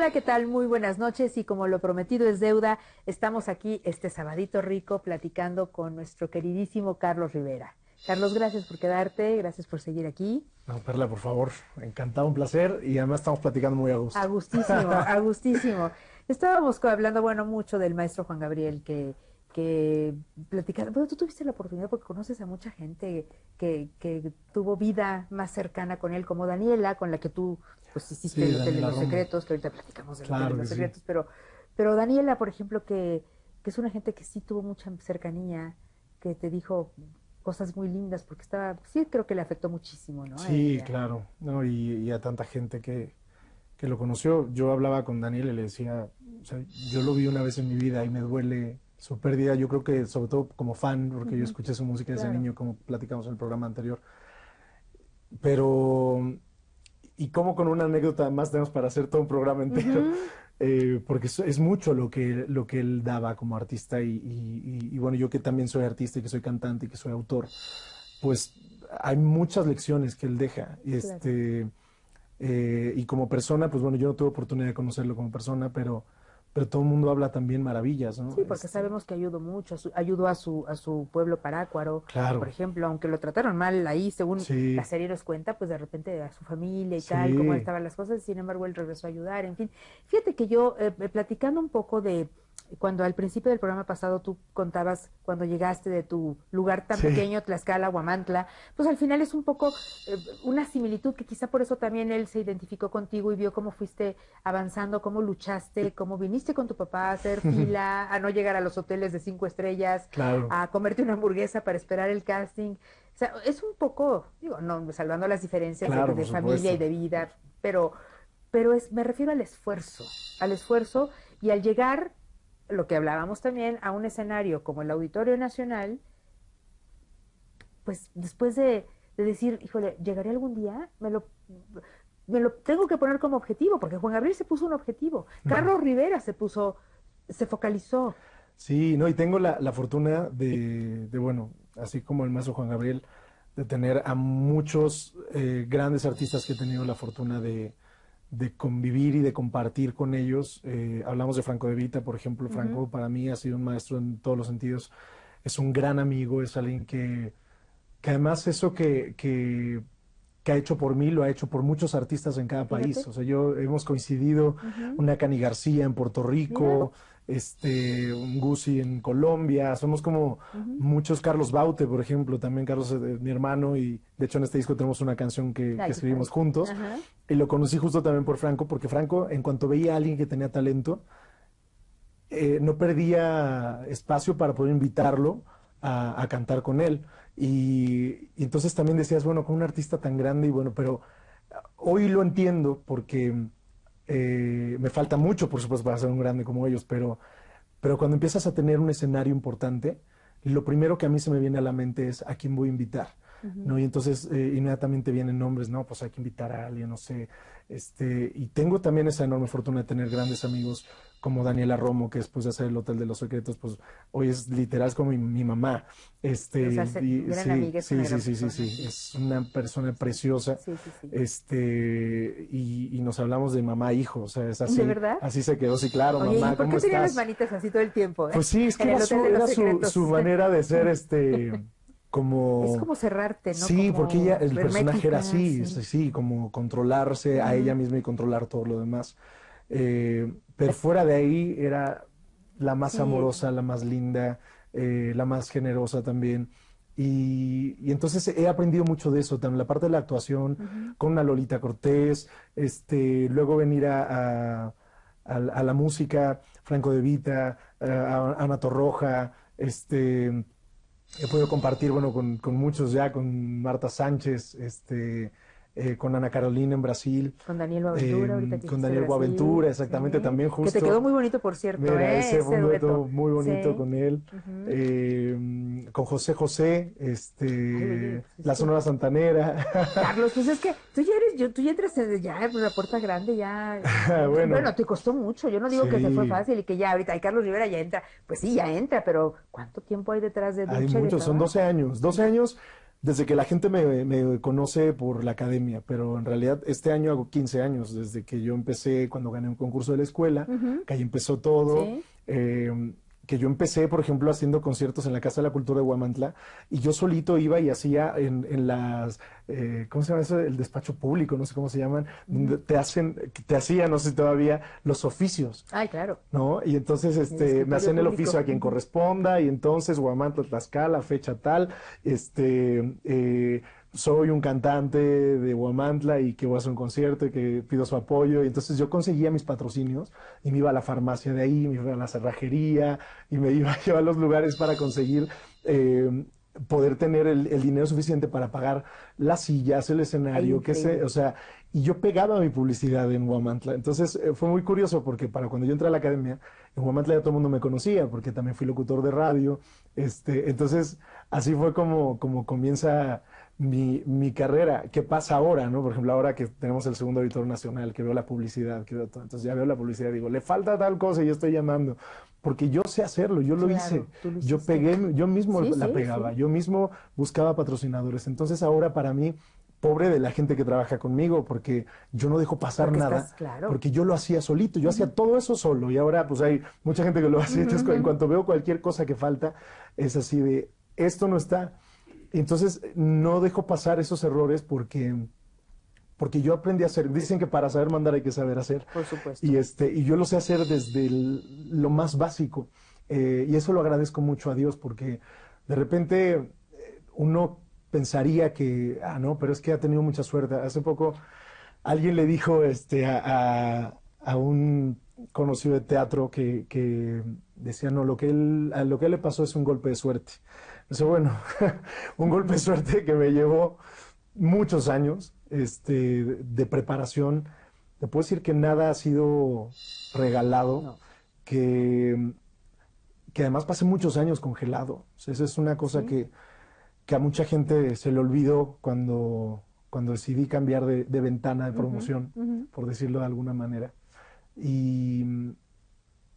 Hola, ¿qué tal? Muy buenas noches y como lo prometido es deuda, estamos aquí este sabadito rico platicando con nuestro queridísimo Carlos Rivera. Carlos, gracias por quedarte, gracias por seguir aquí. No, Perla, por favor, encantado, un placer y además estamos platicando muy a A gusto. gustísimo, a gustísimo. Estábamos hablando, bueno, mucho del maestro Juan Gabriel, que platicando, bueno, tú tuviste la oportunidad porque conoces a mucha gente que tuvo vida más cercana con él, como Daniela, con la que tú pues hiciste Sí, el Hotel de Daniela los Romo, Secretos, que ahorita platicamos del Hotel de claro que los sí. Secretos, pero Daniela, por ejemplo, que es una gente que sí tuvo mucha cercanía, que te dijo cosas muy lindas, porque estaba, sí creo que le afectó muchísimo, ¿no? A Sí, ella. claro, no, y a tanta gente que lo conoció. Yo hablaba con Daniel y le decía, o sea, yo lo vi una vez en mi vida y me duele su pérdida. Yo creo que sobre todo como fan, porque yo Ujú, escuché su música desde claro. niño, como platicamos en el programa anterior. Pero, y como con una anécdota más tenemos para hacer todo un programa entero, Ujú. porque es mucho lo que él daba como artista y bueno, yo que también soy artista y que soy cantante y que soy autor, pues hay muchas lecciones que él deja. Claro. Y como persona, pues bueno, yo no tuve oportunidad de conocerlo como persona, pero todo el mundo habla también maravillas, ¿no? Sí, porque sabemos que ayudó mucho, ayudó a su pueblo parácuaro, por Claro, ejemplo, aunque lo trataron mal ahí, según la sí, serie nos cuenta, pues de repente a su familia y tal, cómo sí, estaban las cosas, sin embargo él regresó a ayudar, en fin. Fíjate que yo, platicando un poco de cuando al principio del programa pasado tú contabas cuando llegaste de tu lugar tan sí, pequeño, Tlaxcala, Huamantla, pues al final es un poco una similitud que quizá por eso también él se identificó contigo y vio cómo fuiste avanzando, cómo luchaste, cómo viniste con tu papá a hacer fila, a no llegar a los hoteles de 5 estrellas, claro, a comerte una hamburguesa para esperar el casting. O sea, es un poco, digo, no, salvando las diferencias claro, por de familia y supuesto. de vida, pero me refiero al esfuerzo y al llegar, lo que hablábamos también, a un escenario como el Auditorio Nacional, pues después de decir, híjole, ¿llegaré algún día? Me lo tengo que poner como objetivo, porque Juan Gabriel se puso un objetivo, Carlos Rivera se focalizó. Sí, no, y tengo la fortuna bueno, así como el maestro Juan Gabriel, de tener a muchos grandes artistas que he tenido la fortuna de convivir y de compartir con ellos. Hablamos de Franco De Vita, por ejemplo. Ujú. Franco para mí ha sido un maestro en todos los sentidos. Es un gran amigo, es alguien que además eso que ha hecho por mí lo ha hecho por muchos artistas en cada país. Fíjate. O sea, yo hemos coincidido, Ujú. una Cani García en Puerto Mira. Rico, un Guzzi en Colombia, somos como Ujú. muchos. Carlos Baute, por ejemplo, también Carlos es mi hermano, y de hecho en este disco tenemos una canción que Ay, qué escribimos padre. juntos, Ajá. y lo conocí justo también por Franco, porque Franco, en cuanto veía a alguien que tenía talento, no perdía espacio para poder invitarlo a cantar con él. Y entonces también decías, bueno, con un artista tan grande y bueno, pero hoy lo entiendo porque me falta mucho, por supuesto, para ser un grande como ellos, pero cuando empiezas a tener un escenario importante, lo primero que a mí se me viene a la mente es a quién voy a invitar, Ujú. ¿no? Y entonces inmediatamente vienen nombres, ¿no? Pues hay que invitar a alguien, no sé. Y tengo también esa enorme fortuna de tener grandes amigos como Daniela Romo, que después de hacer el Hotel de los Secretos, pues hoy es literal, es como mi mamá. O sea, gran Sí, amiga, es una sí, sí, gran sí, sí, persona, sí, sí. es una persona preciosa. Sí, sí, sí. Y nos hablamos de mamá e hijo, o sea, es ¿De así, verdad? así se quedó, sí, claro, Oye, ¿y mamá, por ¿cómo qué tenían las estás? manitas así todo el tiempo, Pues sí, es que en el Hotel de los era Secretos. su manera de ser, Es como, como cerrarte, ¿no? sí, porque ella, Como el personaje era hermética, así, sí. sí, como controlarse a ella Ujú. misma y controlar todo lo demás. Pero fuera de ahí era la más Sí. amorosa, la más linda, la más generosa también. Y entonces he aprendido mucho de eso, también la parte de la actuación, Ujú. con una Lolita Cortés, luego venir a la música, Franco De Vita, a Ana Torroja, he podido compartir, bueno, con muchos ya, con Marta Sánchez, con Ana Carolina en Brasil, Con Daniel Boaventura, ahorita que con dijiste Daniel Brasil, Boaventura, exactamente, sí. también Que te quedó justo. muy bonito, por cierto, Mira, ese fue ese un dueto. dueto muy bonito Sí. con él. Ujú. Con José José, Ay, oye, pues es la que Sonora Santanera. Carlos, pues es que tú ya eres, tú ya entras ya por la puerta grande, ya. Bueno, Bueno, te costó mucho. Yo no digo que se fue sí, fácil y que ya ahorita, y Carlos Rivera ya entra. Pues sí, ya entra, pero ¿cuánto tiempo hay detrás de hay lucha y de muchos, son 12 trabajo? años, 12 años desde que la gente me conoce por la academia, pero en realidad este año hago 15 años, desde que yo empecé cuando gané un concurso de la escuela, que ahí empezó todo. Sí. Que yo empecé, por ejemplo, haciendo conciertos en la Casa de la Cultura de Huamantla, y yo solito iba y hacía en las, ¿cómo se llama eso? El despacho público, no sé cómo se llaman, donde te hacían, no sé si todavía, los oficios. Ay, claro. ¿No? Y entonces me hacían el oficio a quien corresponda, y entonces Huamantla, Tlaxcala, fecha tal, soy un cantante de Huamantla y que voy a hacer un concierto y que pido su apoyo. Y entonces yo conseguía mis patrocinios y me iba a la farmacia de ahí, me iba a la cerrajería y me iba a los lugares para conseguir poder tener el dinero suficiente para pagar las sillas, el escenario, qué sé, o sea, y yo pegaba mi publicidad en Huamantla. Entonces fue muy curioso porque para cuando yo entré a la academia, en Huamantla ya todo el mundo me conocía porque también fui locutor de radio. Entonces así fue como comienza mi carrera. ¿Qué pasa ahora, no? Por ejemplo, ahora que tenemos el segundo editor nacional, que veo la publicidad, que veo todo, entonces ya veo la publicidad y digo, le falta tal cosa y yo estoy llamando, porque yo sé hacerlo, yo lo hice, yo pegué, yo mismo la pegaba, yo mismo buscaba patrocinadores. Entonces ahora para mí, pobre de la gente que trabaja conmigo, porque yo no dejo pasar nada, porque yo lo hacía solito, yo hacía todo eso solo, y ahora pues hay mucha gente que lo hace. Entonces en cuanto veo cualquier cosa que falta, es así de, esto no está. Entonces no dejo pasar esos errores porque yo aprendí a hacer. Dicen que para saber mandar hay que saber hacer. Por supuesto. Y yo lo sé hacer desde lo más básico. Y eso lo agradezco mucho a Dios, porque de repente uno pensaría que, no, pero es que ha tenido mucha suerte. Hace poco alguien le dijo a un conocido de teatro que decía, no, a lo que le pasó es un golpe de suerte. Entonces, bueno, un golpe de suerte que me llevó muchos años de preparación. Te puedo decir que nada ha sido regalado, No. que además pasé muchos años congelado. O sea, esa es una cosa que a mucha gente se le olvidó cuando decidí cambiar de ventana de promoción, por decirlo de alguna manera. Y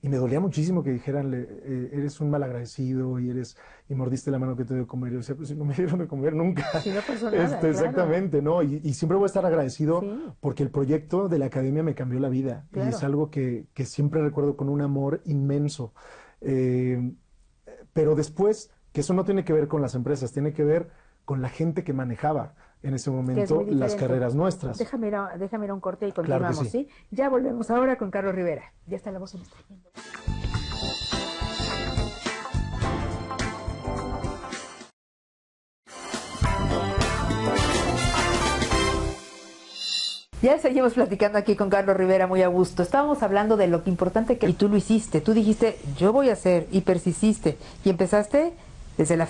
me dolía muchísimo que dijeran, eres un malagradecido y mordiste la mano que te dio de comer. Y yo decía, pues si no me dieron de comer nunca. Si no pasó nada, exactamente, ¿no? Y siempre voy a estar agradecido porque el proyecto de la academia me cambió la vida. Y es algo que siempre recuerdo con un amor inmenso. Pero después, que eso no tiene que ver con las empresas, tiene que ver con la gente que manejaba en ese momento las carreras nuestras. Déjame ir a un corte y continuamos, claro que sí. Ya volvemos ahora con Carlos Rivera. Ya está la voz en nuestra agenda. Ya seguimos platicando aquí con Carlos Rivera muy a gusto. Estábamos hablando de lo que importante que... Y tú lo hiciste. Tú dijiste, yo voy a hacer, y persististe. Y empezaste desde la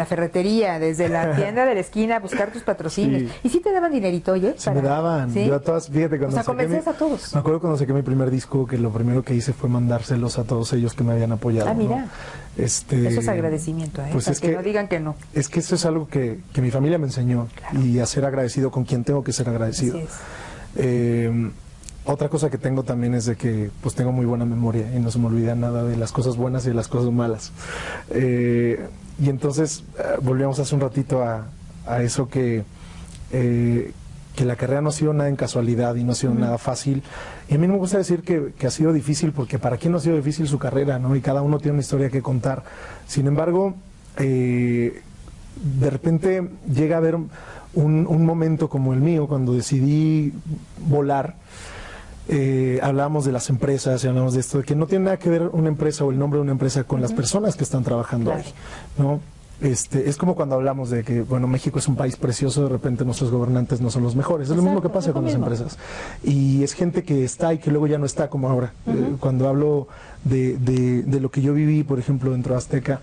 ferretería, desde la tienda de la esquina a buscar tus patrocinios. ¿Y sí te daban dinerito, oye? Sí, me daban. ¿Sí? Yo a todas, fíjate, cuando convencías a todos. Me acuerdo cuando saqué mi primer disco, que lo primero que hice fue mandárselos a todos ellos que me habían apoyado. Ah, mira. ¿No? Eso es agradecimiento, pues para que no digan que no. Es que eso es algo que mi familia me enseñó. Claro. Y a ser agradecido con quien tengo que ser agradecido. Así es. Otra cosa que tengo también es de que pues tengo muy buena memoria y no se me olvida nada de las cosas buenas y de las cosas malas. Y entonces volvíamos hace un ratito a eso que la carrera no ha sido nada en casualidad y no ha sido nada fácil. Y a mí no me gusta decir que ha sido difícil, porque para quién no ha sido difícil su carrera, ¿no? Y cada uno tiene una historia que contar. Sin embargo, de repente llega a haber un momento como el mío, cuando decidí volar. Hablábamos de las empresas y hablamos de esto, de que no tiene nada que ver una empresa o el nombre de una empresa con las personas que están trabajando ahí, ¿no? Es como cuando hablamos de que, bueno, México es un país precioso, de repente nuestros gobernantes no son los mejores. Es lo mismo que pasa con las empresas. Y es gente que está y que luego ya no está, como ahora. Cuando hablo de lo que yo viví, por ejemplo, dentro de Azteca,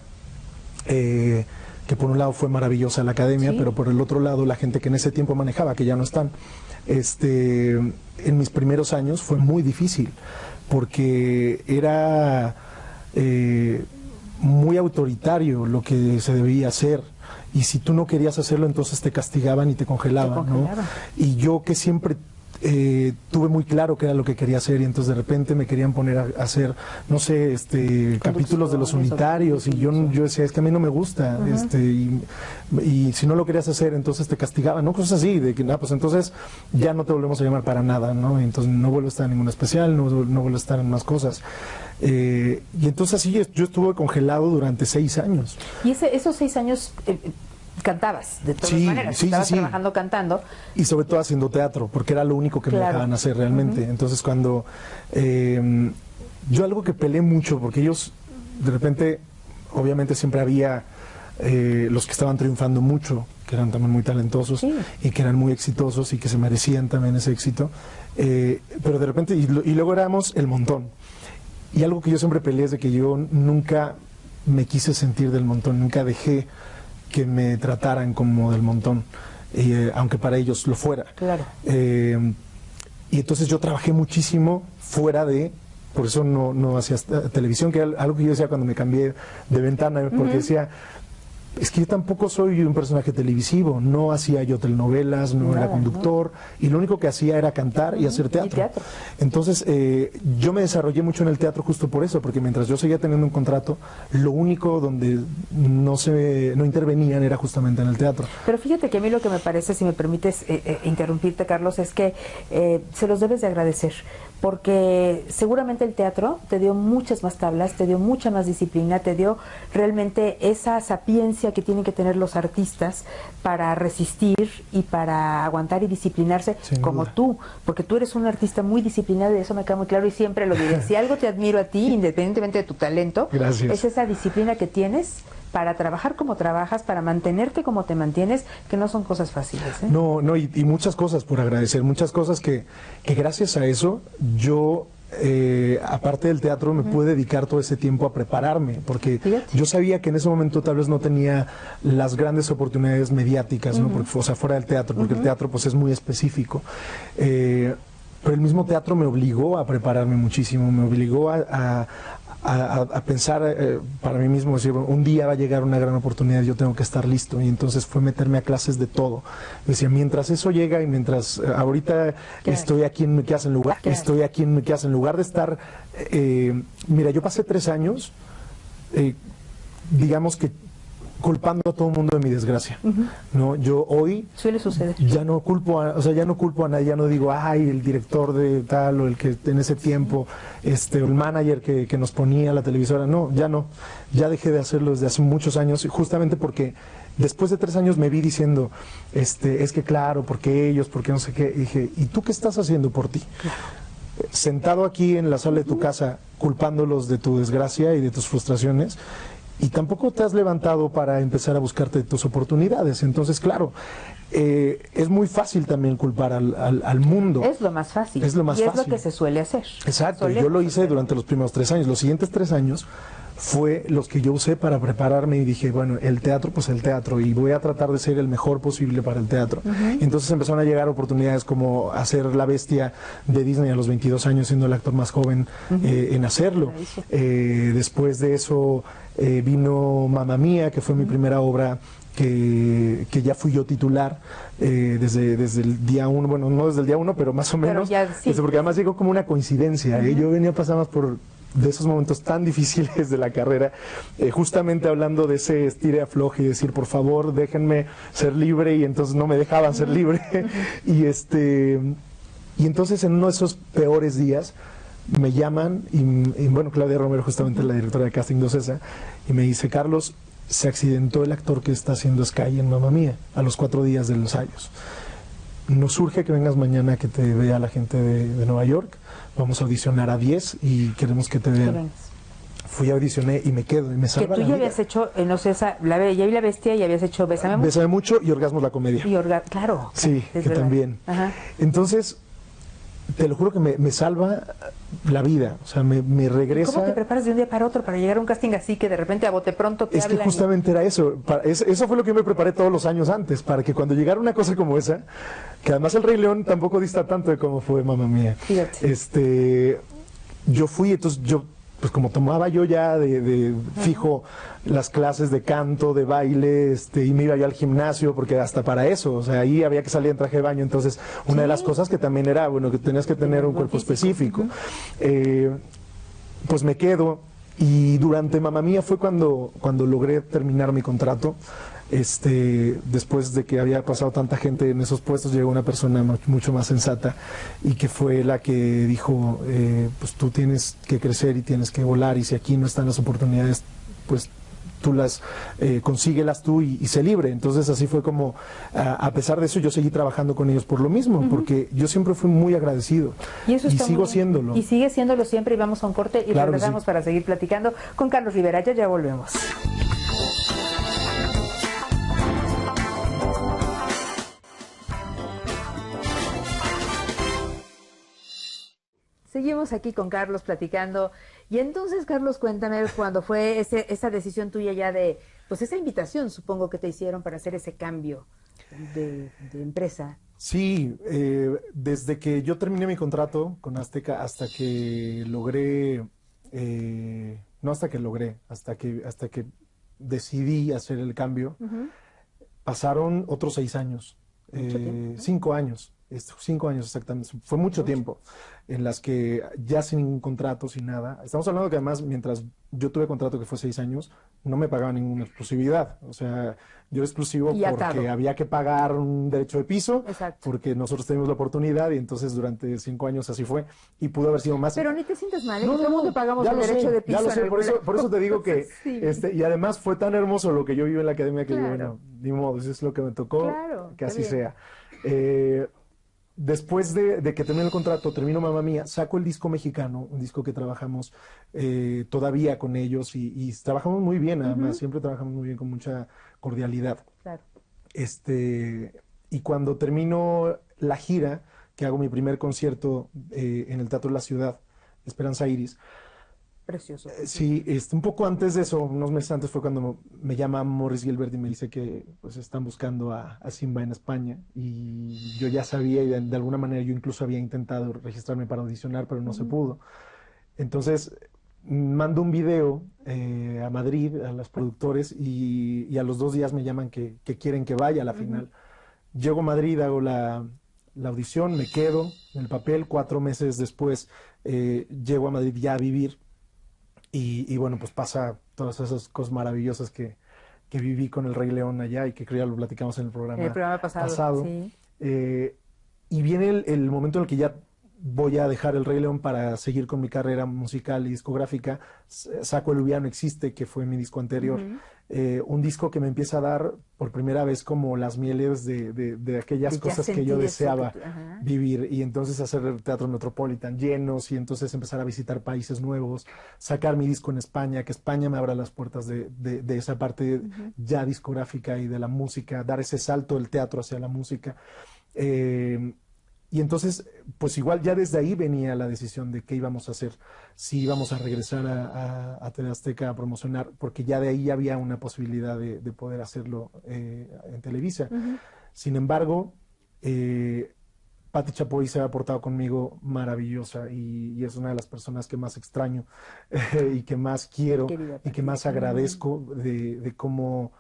que por un lado fue maravillosa la academia, pero por el otro lado la gente que en ese tiempo manejaba, que ya no están, en mis primeros años fue muy difícil, porque era muy autoritario lo que se debía hacer, y si tú no querías hacerlo, entonces te castigaban y te congelaban, ¿no? Y yo, que siempre tuve muy claro qué era lo que quería hacer y entonces de repente me querían poner a hacer, no sé, capítulos de los unitarios y yo decía, es que a mí no me gusta, y si no lo querías hacer, entonces te castigaban, ¿no? Cosas así, de que, pues entonces ya no te volvemos a llamar para nada, ¿no? Entonces no vuelvo a estar en ningún especial, no vuelvo a estar en más cosas. Y entonces así yo estuve congelado durante 6 años. ¿Y esos 6 años cantabas de todas maneras? Estabas trabajando cantando. Y sobre todo haciendo teatro, porque era lo único que me dejaban hacer realmente. Entonces cuando yo algo que peleé mucho, porque ellos de repente, obviamente siempre había los que estaban triunfando mucho, que eran también muy talentosos y que eran muy exitosos y que se merecían también ese éxito, pero de repente, y luego éramos el montón. Y algo que yo siempre peleé es de que yo nunca me quise sentir del montón, nunca dejé que me trataran como del montón, aunque para ellos lo fuera. Claro. Y entonces yo trabajé muchísimo fuera de, por eso no hacía televisión, que era algo que yo decía cuando me cambié de ventana, porque decía, es que yo tampoco soy un personaje televisivo, no hacía yo telenovelas, no era conductor, y lo único que hacía era cantar y hacer teatro. Entonces, yo me desarrollé mucho en el teatro justo por eso, porque mientras yo seguía teniendo un contrato, lo único donde no intervenían era justamente en el teatro. Pero fíjate que a mí lo que me parece, si me permites interrumpirte, Carlos, es que se los debes de agradecer, porque seguramente el teatro te dio muchas más tablas, te dio mucha más disciplina, te dio realmente esa sapiencia que tienen que tener los artistas para resistir y para aguantar y disciplinarse como tú, porque tú eres un artista muy disciplinado y eso me queda muy claro y siempre lo diré. Si algo te admiro a ti, independientemente de tu talento, es esa disciplina que tienes para trabajar como trabajas, para mantenerte como te mantienes, que no son cosas fáciles. No, y muchas cosas por agradecer, muchas cosas que gracias a eso yo, aparte del teatro, me pude dedicar todo ese tiempo a prepararme, porque yo sabía que en ese momento tal vez no tenía las grandes oportunidades mediáticas, ¿no? Porque, o sea, fuera del teatro, porque el teatro pues es muy específico. Pero el mismo teatro me obligó a prepararme muchísimo, me obligó a pensar para mí mismo, decir, un día va a llegar una gran oportunidad, yo tengo que estar listo, y entonces fue meterme a clases de todo. Decía, mientras eso llega y mientras ahorita estoy aquí en Me Quedas en Lugar, estoy aquí en Me Quedas en lugar de estar, mira, yo pasé 3 años, digamos que culpando a todo el mundo de mi desgracia, ¿no? Yo hoy suele suceder. Ya no culpo ya no culpo a nadie, ya no digo, ay, el director de tal o el que en ese tiempo, el manager que nos ponía la televisora, no, ya dejé de hacerlo desde hace muchos años, justamente porque después de 3 años me vi diciendo, es que claro, porque ellos, porque no sé qué, y dije, ¿y tú qué estás haciendo por ti? Sentado aquí en la sala de tu casa, culpándolos de tu desgracia y de tus frustraciones, y tampoco te has levantado para empezar a buscarte tus oportunidades. Entonces, claro, es muy fácil también culpar al mundo. Es lo más fácil. Es lo más fácil. Es lo que se suele hacer. Exacto, yo lo hice durante los primeros 3 años. Los siguientes 3 años fue los que yo usé para prepararme y dije, bueno, el teatro, pues el teatro, y voy a tratar de ser el mejor posible para el teatro. Y entonces empezaron a llegar oportunidades como hacer La Bestia de Disney a los 22 años, siendo el actor más joven en hacerlo. Después de eso vino Mamma Mía, que fue mi primera obra que ya fui yo titular desde el día 1, bueno, no desde el día 1, pero más o menos, porque además llegó como una coincidencia. Yo venía pasando por de esos momentos tan difíciles de la carrera, justamente hablando de ese estire afloje y decir, por favor, déjenme ser libre, y entonces no me dejaban ser libre. Y entonces en uno de esos peores días me llaman y bueno, Claudia Romero, justamente la directora de casting de Ocesa, y me dice, Carlos, se accidentó el actor que está haciendo Sky en Mamma Mía a los 4 días de los ensayos. Nos surge que vengas mañana, que te vea la gente de Nueva York. Vamos a audicionar a 10 y queremos que te vean. Fui a audicioné y me quedo y me salva la vida. Que tú ya habías hecho, no sé, La Bella y la Bestia, y habías hecho Bésame Mucho. Bésame Mucho y Orgasmos la Comedia. Claro. Sí, que verdad. También. Entonces, te lo juro que me salva la vida, o sea, me regresa. ¿Cómo te preparas de un día para otro para llegar a un casting así que de repente a bote pronto te hablan? Es que justamente era eso, eso fue lo que yo me preparé todos los años antes, para que cuando llegara una cosa como esa, que además El Rey León tampoco dista tanto de cómo fue Mamma Mía. Fíjate. Yo fui, entonces yo pues como tomaba yo ya de fijo las clases de canto, de baile, y me iba yo al gimnasio, porque hasta para eso, o sea, ahí había que salir en traje de baño, entonces una de las cosas que también era, bueno, que tenías que tener un cuerpo específico. Pues me quedo, y durante Mamma Mía fue cuando logré terminar mi contrato. Después de que había pasado tanta gente en esos puestos, llegó una persona mucho más sensata y que fue la que dijo, pues tú tienes que crecer y tienes que volar, y si aquí no están las oportunidades, pues tú las consíguelas tú y sé libre. Entonces así fue como, a pesar de eso, yo seguí trabajando con ellos por lo mismo, porque yo siempre fui muy agradecido y sigo siéndolo. Y sigue siéndolo siempre, y vamos a un corte y claro, regresamos para seguir platicando con Carlos Rivera. Ya volvemos. Seguimos aquí con Carlos platicando. Y entonces, Carlos, cuéntame cuándo fue esa decisión tuya ya de, pues esa invitación, supongo que te hicieron para hacer ese cambio de empresa. Sí, desde que yo terminé mi contrato con Azteca hasta que logré, no hasta que logré, hasta que decidí hacer el cambio, pasaron otros 6 años, Mucho tiempo, ¿no? 5 años. 5 años exactamente, fue mucho tiempo en las que ya sin ningún contrato, sin nada. Estamos hablando que además, mientras yo tuve contrato que fue 6 años, no me pagaban ninguna exclusividad. O sea, yo era exclusivo porque había que pagar un derecho de piso, porque nosotros teníamos la oportunidad, y entonces durante 5 años así fue, y pudo haber sido más. Pero ni te sientas mal, todo el mundo pagamos el derecho de piso. Ya lo sé, por eso te digo que, sí. Y además fue tan hermoso lo que yo viví en la academia que digo, bueno, ni modo, eso es lo que me tocó, que así sea. Después de que termino el contrato, termino Mamma Mía, saco el disco mexicano, un disco que trabajamos todavía con ellos, y trabajamos muy bien, además, siempre trabajamos muy bien, con mucha cordialidad. Claro. Y cuando termino la gira, que hago mi primer concierto en el Teatro de la Ciudad, Esperanza Iris. Precioso. Sí, un poco antes de eso, unos meses antes, fue cuando me llama Morris Gilbert y me dice que pues están buscando a Simba en España, y yo ya sabía, y de alguna manera yo incluso había intentado registrarme para audicionar, pero no se pudo. Entonces mando un video a Madrid, a los productores, y a los 2 días me llaman que quieren que vaya a la final. Llego a Madrid, hago la audición, me quedo en el papel. 4 meses después llego a Madrid ya a vivir. Y bueno, pues pasa todas esas cosas maravillosas que viví con el Rey León allá, y que creo ya lo platicamos en el programa pasado. Sí. Y viene el momento en el que ya voy a dejar el Rey León para seguir con mi carrera musical y discográfica. Saco El Uviano Existe, que fue mi disco anterior. Un disco que me empieza a dar por primera vez como las mieles de aquellas cosas que yo deseaba vivir, y entonces hacer el Teatro Metropolitan llenos, y entonces empezar a visitar países nuevos, sacar mi disco en España, que España me abra las puertas de esa parte ya discográfica y de la música, dar ese salto del teatro hacia la música. Y entonces, pues igual ya desde ahí venía la decisión de qué íbamos a hacer, si íbamos a regresar a TV Azteca a promocionar, porque ya de ahí ya había una posibilidad de poder hacerlo en Televisa. Sin embargo, Pati Chapoy se ha portado conmigo maravillosa, y es una de las personas que más extraño y que más quiero y que más agradezco de cómo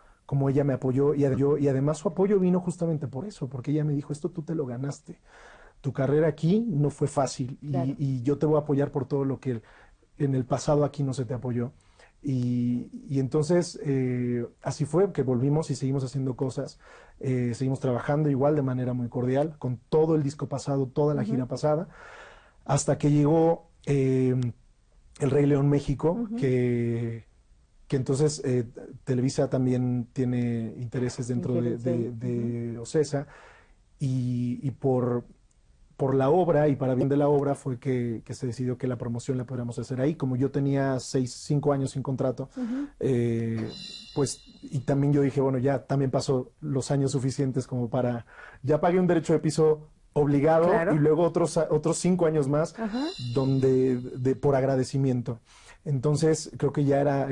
ella me apoyó, y además su apoyo vino justamente por eso, porque ella me dijo, esto tú te lo ganaste. Tu carrera aquí no fue fácil, y yo te voy a apoyar por todo lo que en el pasado aquí no se te apoyó. Y entonces así fue que volvimos y seguimos haciendo cosas, seguimos trabajando igual de manera muy cordial, con todo el disco pasado, toda la gira pasada, hasta que llegó El Rey León México, que entonces Televisa también tiene intereses dentro de Ocesa, y por la obra y para bien de la obra fue que se decidió que la promoción la podríamos hacer ahí. Como yo tenía 5 años sin contrato, pues, y también yo dije, bueno, ya también pasó los años suficientes como para, ya pagué un derecho de piso obligado, y luego otros 5 años más, por agradecimiento. Entonces creo que ya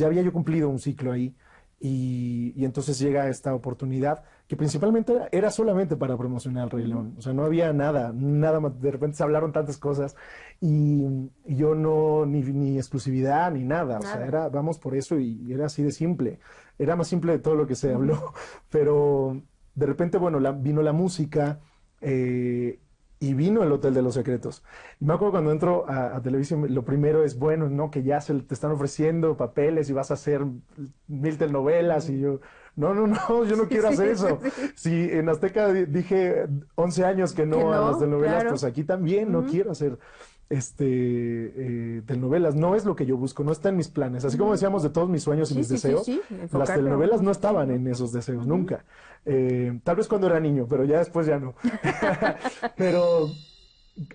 había yo cumplido un ciclo ahí, y entonces llega esta oportunidad que principalmente era solamente para promocionar al Rey León. O sea, no había nada más. De repente se hablaron tantas cosas y yo no, ni exclusividad, ni nada. O sea, era, vamos por eso y era así de simple. Era más simple de todo lo que se habló. Pero de repente, bueno, vino la música y vino el Hotel de los Secretos. Y me acuerdo cuando entro a televisión, lo primero es, bueno, ¿no? Que ya te están ofreciendo papeles y vas a hacer 1000 telenovelas y yo... No, yo no quiero hacer eso. Si en Azteca dije 11 años que no a las telenovelas, pues aquí también no quiero hacer telenovelas. No es lo que yo busco, no está en mis planes. Así como decíamos de todos mis sueños y mis deseos, las telenovelas no estaban en esos deseos, nunca. Tal vez cuando era niño, pero ya después ya no. Pero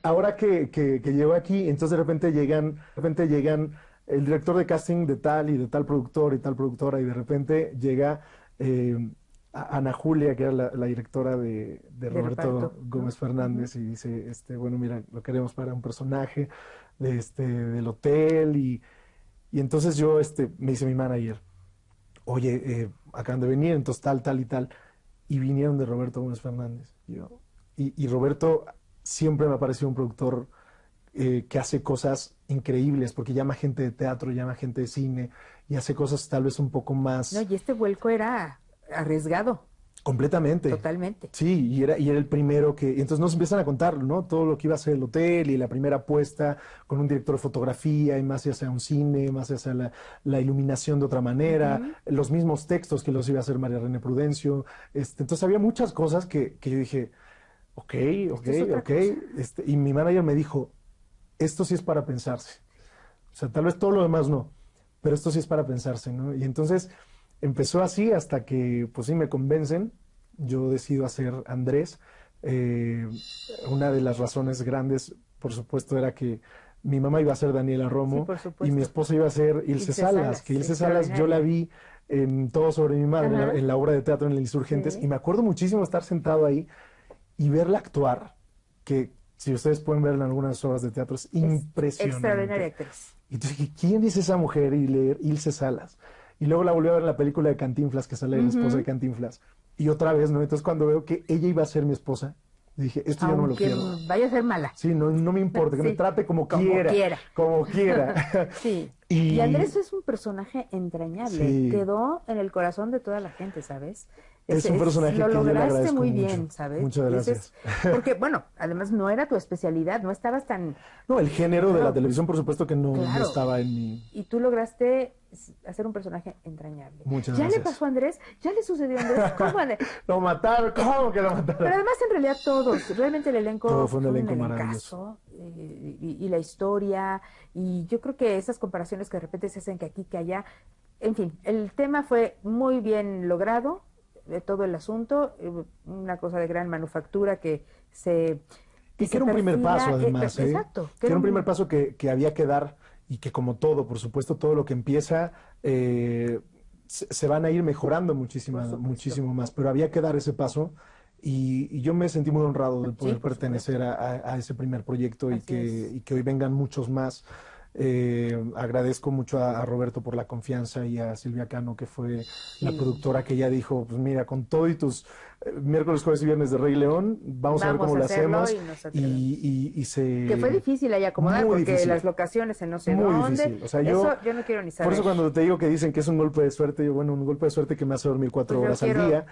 ahora que llego aquí, entonces de repente llegan el director de casting de tal y de tal productor y tal productora, y de repente llega Ana Julia, que era la directora de Roberto Gómez Fernández, y dice, bueno, mira, lo queremos para un personaje del hotel, y entonces yo, me dice mi manager, oye, acaban de venir, entonces tal y tal, y vinieron de Roberto Gómez Fernández. Y Roberto siempre me ha parecido un productor que hace cosas increíbles, porque llama gente de teatro, llama gente de cine, y hace cosas tal vez un poco más... No, y este vuelco era arriesgado. Completamente. Totalmente. Sí, y era el primero que... Entonces nos empiezan a contar, ¿no? Todo lo que iba a ser el hotel y la primera apuesta con un director de fotografía y más hacia un cine, más hacia la iluminación de otra manera, los mismos textos que los iba a hacer María René Prudencio. Entonces había muchas cosas que yo dije, ok. Y mi manager me dijo, esto sí es para pensarse. O sea, tal vez todo lo demás no, pero esto sí es para pensarse, ¿no? Y entonces empezó así hasta que, pues sí, me convencen. Yo decido hacer Andrés. Una de las razones grandes, por supuesto, era que mi mamá iba a ser Daniela Romo y mi esposa iba a ser Ilse Salas, que Ilse Salas yo la vi en Todo sobre mi madre, en la obra de teatro en el Insurgentes, y me acuerdo muchísimo estar sentado ahí y verla actuar, que si ustedes pueden ver en algunas obras de teatro, es impresionante. Extraordinaria actriz. Y entonces dije, ¿quién es esa mujer? Y leer Ilse Salas. Y luego la volví a ver en la película de Cantinflas, que sale la esposa de Cantinflas. Y otra vez, ¿no? Entonces cuando veo que ella iba a ser mi esposa, dije, esto yo no me lo quiero. Vaya a ser mala. Sí, no me importa, que me trate como quiera. Como quiera. Sí. Y Andrés es un personaje entrañable. Sí. Quedó en el corazón de toda la gente, ¿sabes? Es un personaje lo que yo le lograste agradezco muy mucho. bien, ¿sabes? Muchas gracias. Porque, bueno, además no era tu especialidad, no estabas tan... No, el género de la televisión, por supuesto que no estaba en mi... Y tú lograste hacer un personaje entrañable. Muchas ¿Ya gracias. le pasó a Andrés? ¿Ya le sucedió a Andrés? ¿Cómo? Lo mataron, ¿cómo que lo mataron? Pero además, en realidad, todos, realmente el elenco Todo fue un elenco maravilloso. Y la historia, y yo creo que esas comparaciones que de repente se hacen que aquí, que allá, en fin, el tema fue muy bien logrado, de todo el asunto, una cosa de gran manufactura que se... Y que era un primer paso, además. Exacto. Que era un primer paso que había que dar, y que como todo, por supuesto, todo lo que empieza, se van a ir mejorando muchísimo más, pero había que dar ese paso, y yo me sentí muy honrado de poder pertenecer a ese primer proyecto, y que hoy vengan muchos más. Agradezco mucho a Roberto por la confianza, y a Silvia Cano, que fue la productora, que ella dijo, pues mira, con todo y tus miércoles, jueves y viernes de Rey León, vamos a ver cómo lo hacemos. Y que fue difícil ahí acomodar, porque difícil. Las locaciones en no sé muy dónde. Difícil. O sea, eso yo no quiero ni saber. Por eso cuando te digo que dicen que es un golpe de suerte, yo, bueno, un golpe de suerte que me hace dormir 4 horas al día,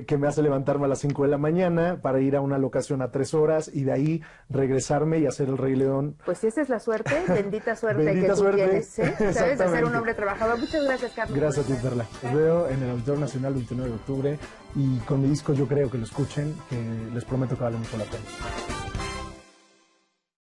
que me hace levantarme a las 5 de la mañana para ir a una locación a 3 horas, y de ahí regresarme y hacer el Rey León. Pues si esa es la suerte, bendita suerte bendita que tú suerte. tienes, ¿eh? Sabes de ser un hombre trabajador. Muchas gracias, Carlos. Gracias a ti, Perla. Los veo en el Auditorio Nacional el 29 de octubre, y con mi disco yo creo que lo escuchen, que les prometo que vale mucho la pena.